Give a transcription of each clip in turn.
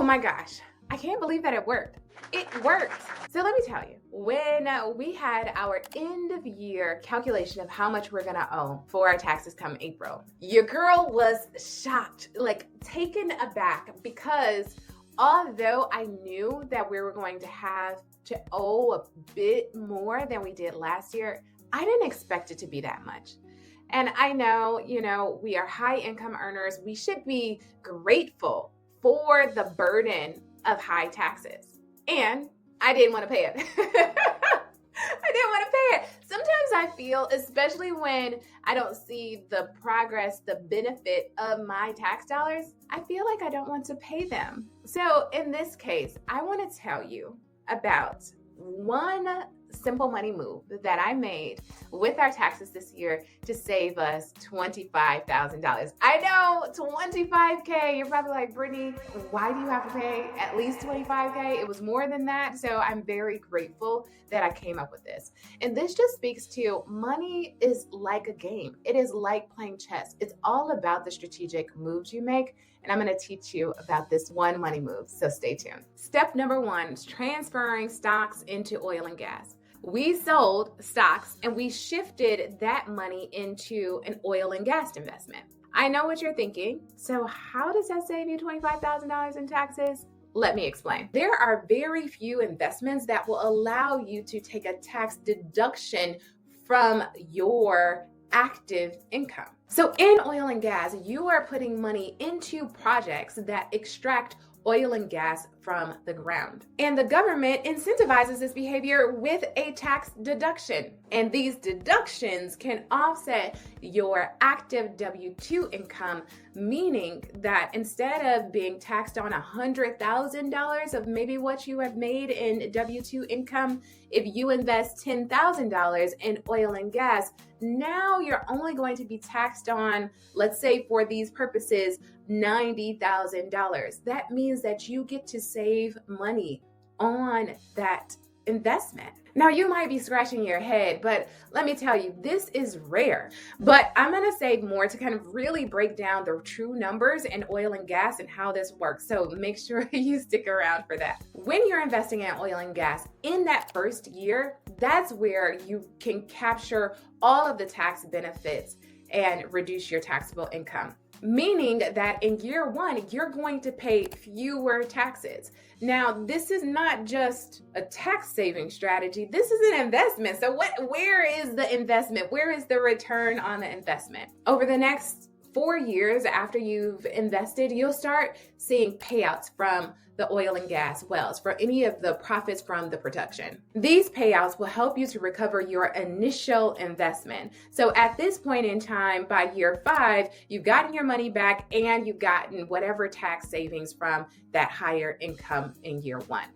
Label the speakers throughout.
Speaker 1: my gosh, I can't believe that it worked. It worked. So let me tell you, when we had our end of year calculation of how much we're gonna owe for our taxes come April, your girl was shocked, like taken aback, because although I knew that we were going to have to owe a bit more than we did last year, I didn't expect it to be that much. And I know, we are high income earners. We should be grateful for the burden of high taxes. And I didn't want to pay it. I didn't want to pay it. Sometimes I feel, especially when I don't see the progress, the benefit of my tax dollars, I feel like I don't want to pay them. So in this case, I want to tell you about one simple money move that I made with our taxes this year to save us $25,000. I know, $25K. You're probably like, Brittany, why do you have to pay at least $25K? It was more than that. So I'm very grateful that I came up with this. And this just speaks to money is like a game. It is like playing chess. It's all about the strategic moves you make. And I'm going to teach you about this one money move. So stay tuned. Step number 1 is transferring stocks into oil and gas. We sold stocks and we shifted that money into an oil and gas investment. I know what you're thinking. So how does that save you $25,000 in taxes? Let me explain. There are very few investments that will allow you to take a tax deduction from your active income. So in oil and gas, you are putting money into projects that extract oil and gas from the ground. And the government incentivizes this behavior with a tax deduction. And these deductions can offset your active W-2 income, meaning that instead of being taxed on $100,000 of maybe what you have made in W-2 income, if you invest $10,000 in oil and gas, now you're only going to be taxed on, let's say for these purposes, $90,000. That means that you get to save money on that investment. Now you might be scratching your head, but let me tell you, this is rare. But I'm going to say more to kind of really break down the true numbers in oil and gas and how this works. So make sure you stick around for that. When you're investing in oil and gas, in that first year, that's where you can capture all of the tax benefits and reduce your taxable income. Meaning that in year 1, you're going to pay fewer taxes. Now, this is not just a tax saving strategy. This is an investment. So where is the investment? Where is the return on the investment? Over the next 4 years after you've invested, you'll start seeing payouts from the oil and gas wells for any of the profits from the production. These payouts will help you to recover your initial investment. So at this point in time, by year 5, you've gotten your money back and you've gotten whatever tax savings from that higher income in year 1.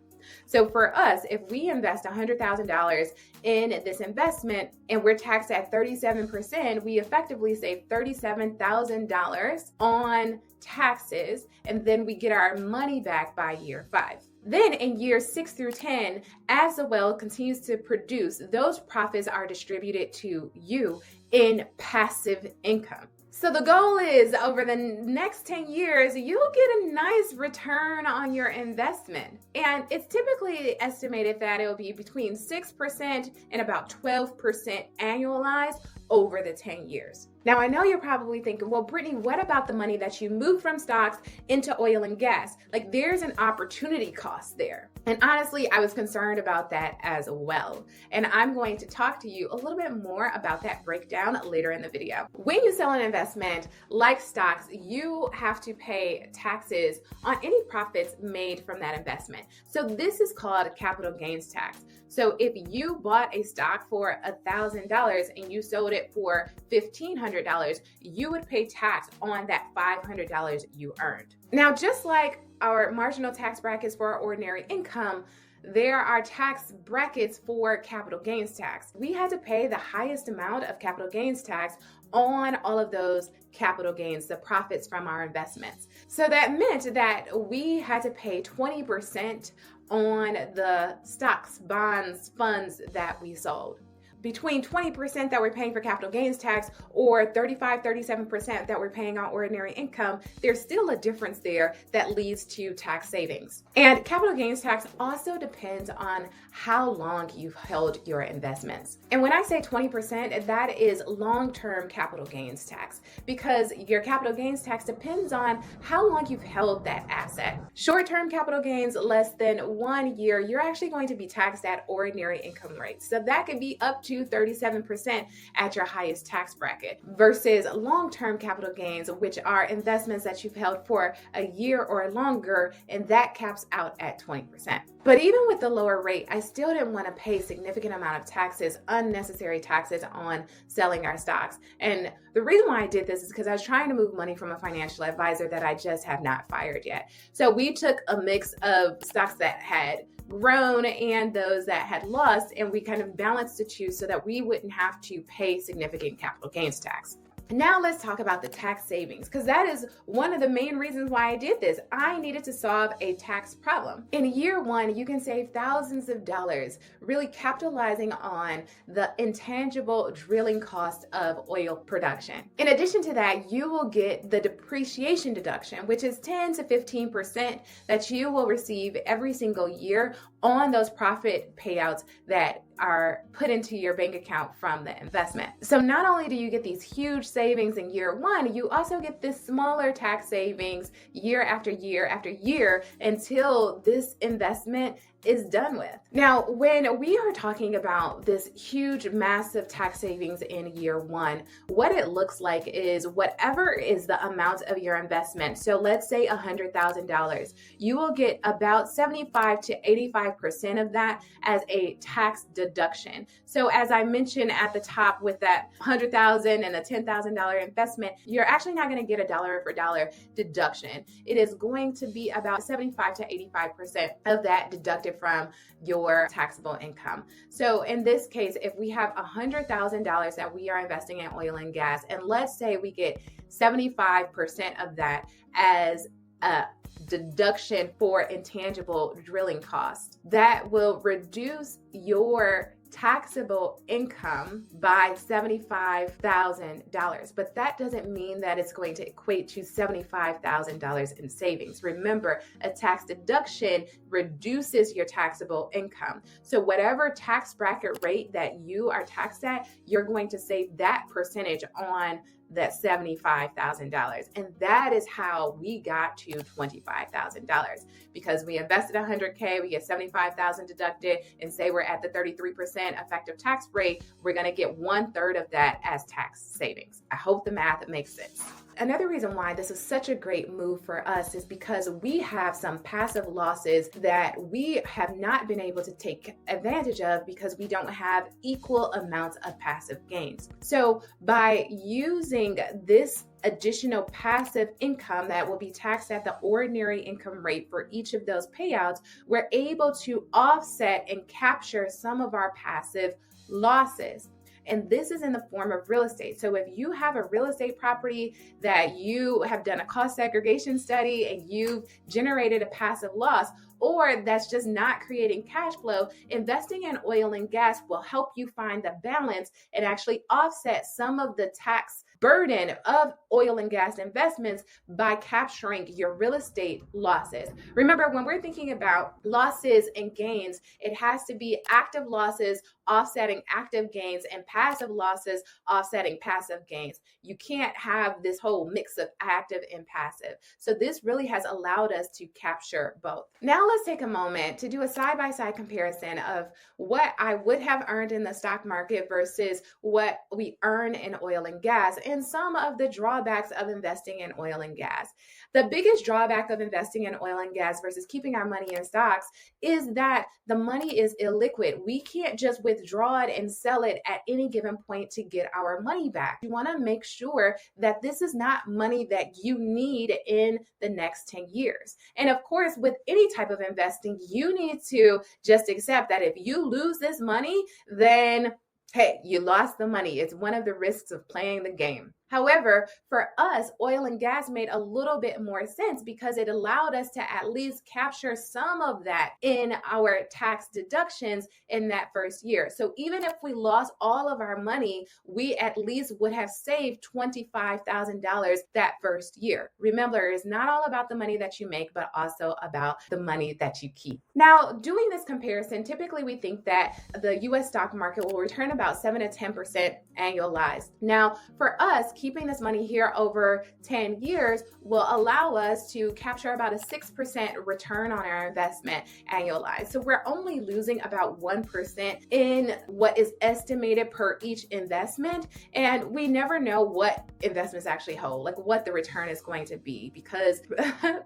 Speaker 1: So for us, if we invest $100,000 in this investment and we're taxed at 37%, we effectively save $37,000 on taxes, and then we get our money back by year 5. Then in years 6 through 10, as the well continues to produce, those profits are distributed to you in passive income. So the goal is over the next 10 years, you'll get a nice return on your investment. And it's typically estimated that it will be between 6% and about 12% annualized over the 10 years. Now, I know you're probably thinking, well, Brittany, what about the money that you move from stocks into oil and gas? Like, there's an opportunity cost there. And honestly, I was concerned about that as well. And I'm going to talk to you a little bit more about that breakdown later in the video. When you sell an investment like stocks, you have to pay taxes on any profits made from that investment. So this is called capital gains tax. So if you bought a stock for $1,000 and you sold it for $1,500, you would pay tax on that $500 you earned. Now, just like our marginal tax brackets for our ordinary income, there are tax brackets for capital gains tax. We had to pay the highest amount of capital gains tax on all of those capital gains, the profits from our investments. So that meant that we had to pay 20% on the stocks, bonds, funds that we sold. between 20% that we're paying for capital gains tax or 37% that we're paying on ordinary income, there's still a difference there that leads to tax savings. And capital gains tax also depends on how long you've held your investments. And when I say 20%, that is long-term capital gains tax, because your capital gains tax depends on how long you've held that asset. Short-term capital gains, less than 1 year, you're actually going to be taxed at ordinary income rates. So that could be up to 37% at your highest tax bracket, versus long-term capital gains, which are investments that you've held for a year or longer, and that caps out at 20%. But even with the lower rate, I still didn't want to pay a significant amount of taxes, unnecessary taxes on selling our stocks. And the reason why I did this is because I was trying to move money from a financial advisor that I just have not fired yet. So we took a mix of stocks that had grown and those that had lost, and we kind of balanced the two so that we wouldn't have to pay significant capital gains tax. Now let's talk about the tax savings, because that is one of the main reasons why I did this. I needed to solve a tax problem. In year one, you can save thousands of dollars, really capitalizing on the intangible drilling cost of oil production. In addition to that, you will get the depreciation deduction, which is 10 to 15% that you will receive every single year on those profit payouts that are put into your bank account from the investment. So not only do you get these huge savings in year one, you also get this smaller tax savings year after year after year until this investment is done with. Now, when we are talking about this huge, massive tax savings in year one, what it looks like is whatever is the amount of your investment. So let's say $100,000. You will get about 75 to 85% of that as a tax deduction. So as I mentioned at the top, with that $100,000 and a $10,000 investment, you're actually not going to get a dollar for dollar deduction. It is going to be about 75 to 85% of that deducted from your taxable income. So in this case, if we have $100,000 that we are investing in oil and gas, and let's say we get 75% of that as a deduction for intangible drilling costs, that will reduce your taxable income by $75,000. But that doesn't mean that it's going to equate to $75,000 in savings. Remember, a tax deduction reduces your taxable income. So whatever tax bracket rate that you are taxed at, you're going to save that percentage on that $75,000. And that is how we got to $25,000, because we invested $100K, we get $75,000 deducted, and say we're at the 33% effective tax rate, we're going to get 1/3 of that as tax savings. I hope the math makes sense. Another reason why this is such a great move for us is because we have some passive losses that we have not been able to take advantage of because we don't have equal amounts of passive gains. So by using this additional passive income that will be taxed at the ordinary income rate for each of those payouts, we're able to offset and capture some of our passive losses. And this is in the form of real estate. So if you have a real estate property that you have done a cost segregation study and you've generated a passive loss, or that's just not creating cash flow, investing in oil and gas will help you find the balance and actually offset some of the tax burden of oil and gas investments by capturing your real estate losses. Remember, when we're thinking about losses and gains, it has to be active losses offsetting active gains and passive losses offsetting passive gains. You can't have this whole mix of active and passive. So this really has allowed us to capture both. Now let's take a moment to do a side-by-side comparison of what I would have earned in the stock market versus what we earn in oil and gas, and some of the drawbacks of investing in oil and gas. The biggest drawback of investing in oil and gas versus keeping our money in stocks is that the money is illiquid. We can't just withdraw it and sell it at any given point to get our money back. You want to make sure that this is not money that you need in the next 10 years. And of course, with any type of investing, you need to just accept that if you lose this money, then hey, you lost the money. It's one of the risks of playing the game. However, for us, oil and gas made a little bit more sense because it allowed us to at least capture some of that in our tax deductions in that first year. So even if we lost all of our money, we at least would have saved $25,000 that first year. Remember, it's not all about the money that you make, but also about the money that you keep. Now, doing this comparison, typically we think that the US stock market will return about 7 to 10% annualized. Now, for us, keeping this money here over 10 years will allow us to capture about a 6% return on our investment annualized. So we're only losing about 1% in what is estimated per each investment. And we never know what investments actually hold, like what the return is going to be, because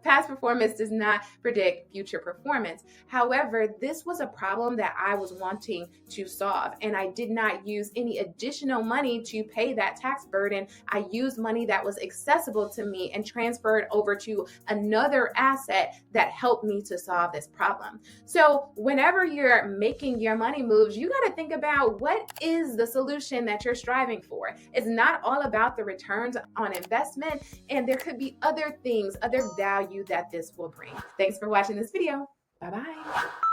Speaker 1: past performance does not predict future performance. However, this was a problem that I was wanting to solve, and I did not use any additional money to pay that tax burden. I used money that was accessible to me and transferred over to another asset that helped me to solve this problem. So whenever you're making your money moves, you got to think about what is the solution that you're striving for. It's not all about the returns on investment, and there could be other things, other value that this will bring. Thanks for watching this video. Bye-bye.